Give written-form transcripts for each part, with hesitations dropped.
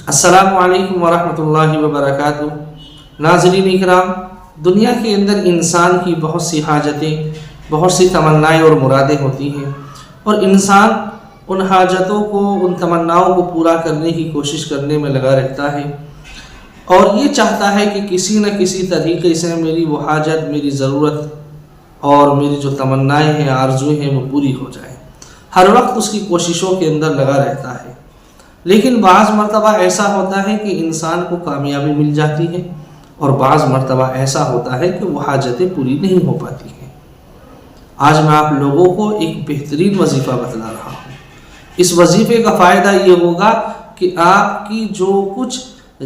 السلام علیکم ورحمۃ اللہ وبرکاتہ۔ ناظرین اکرام، دنیا کے اندر انسان کی بہت سی حاجتیں، بہت سی تمنائیں اور مرادیں ہوتی ہیں، اور انسان ان حاجتوں کو، ان تمناؤں کو پورا کرنے کی کوشش کرنے میں لگا رہتا ہے، اور یہ چاہتا ہے کہ کسی نہ کسی طریقے سے میری وہ حاجت، میری ضرورت اور میری جو تمنائیں ہیں، آرزویں ہیں، وہ پوری ہو جائیں۔ ہر وقت اس کی کوششوں کے اندر لگا رہتا ہے، لیکن بعض مرتبہ ایسا ہوتا ہے کہ انسان کو کامیابی مل جاتی ہے، اور بعض مرتبہ ایسا ہوتا ہے کہ وہ حاجتیں پوری نہیں ہو پاتی ہیں۔ آج میں آپ لوگوں کو ایک بہترین وظیفہ بتلا رہا ہوں۔ اس وظیفے کا فائدہ یہ ہوگا کہ آپ کی جو کچھ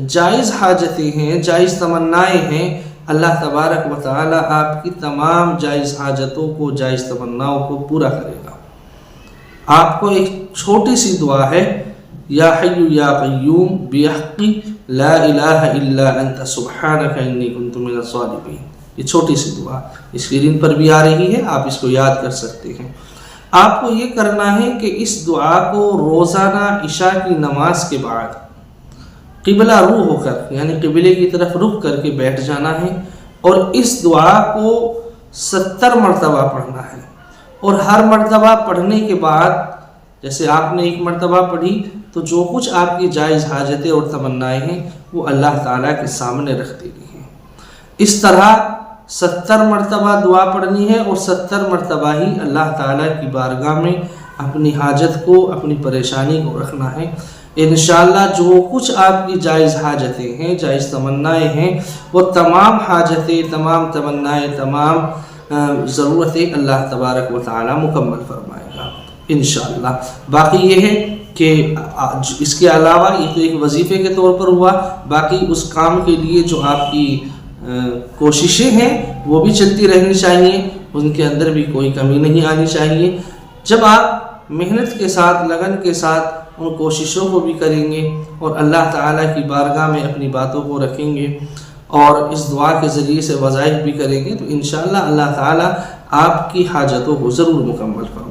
جائز حاجتیں ہیں، جائز تمنائیں ہیں، اللہ تبارک و تعالی آپ کی تمام جائز حاجتوں کو، جائز تمناؤں کو پورا کرے گا۔ آپ کو ایک چھوٹی سی دعا ہے، یا حی یا قیوم بحق لا الہ الا انت سبحانک انی کنت من الظالمین۔ یہ چھوٹی سی دعا اسکرین پر بھی آ رہی ہے، آپ اس کو یاد کر سکتے ہیں۔ آپ کو یہ کرنا ہے کہ اس دعا کو روزانہ عشاء کی نماز کے بعد قبلہ رو ہو کر، یعنی قبلے کی طرف رخ کر کے بیٹھ جانا ہے، اور اس دعا کو 70 مرتبہ پڑھنا ہے، اور ہر مرتبہ پڑھنے کے بعد، جیسے آپ نے ایک مرتبہ پڑھی تو جو کچھ آپ کی جائز حاجتیں اور تمنائیں ہیں وہ اللہ تعالیٰ کے سامنے رکھ دینی ہیں۔ اس طرح 70 مرتبہ دعا پڑھنی ہے، اور 70 مرتبہ ہی اللہ تعالیٰ کی بارگاہ میں اپنی حاجت کو، اپنی پریشانی کو رکھنا ہے۔ انشاءاللہ جو کچھ آپ کی جائز حاجتیں ہیں، جائز تمنائیں ہیں، وہ تمام حاجتیں، تمام تمنائیں، تمام ضرورتیں اللہ تبارک و تعالیٰ مکمل فرمائے گا انشاءاللہ۔ باقی یہ ہے کہ اس کے علاوہ یہ تو ایک وظیفے کے طور پر ہوا، باقی اس کام کے لیے جو آپ کی کوششیں ہیں وہ بھی چلتی رہنی چاہیے، ان کے اندر بھی کوئی کمی نہیں آنی چاہیے۔ جب آپ محنت کے ساتھ، لگن کے ساتھ ان کوششوں کو بھی کریں گے، اور اللہ تعالیٰ کی بارگاہ میں اپنی باتوں کو رکھیں گے، اور اس دعا کے ذریعے سے وظائف بھی کریں گے، تو انشاءاللہ اللہ تعالیٰ آپ کی حاجتوں کو ضرور مکمل فرمائے گا۔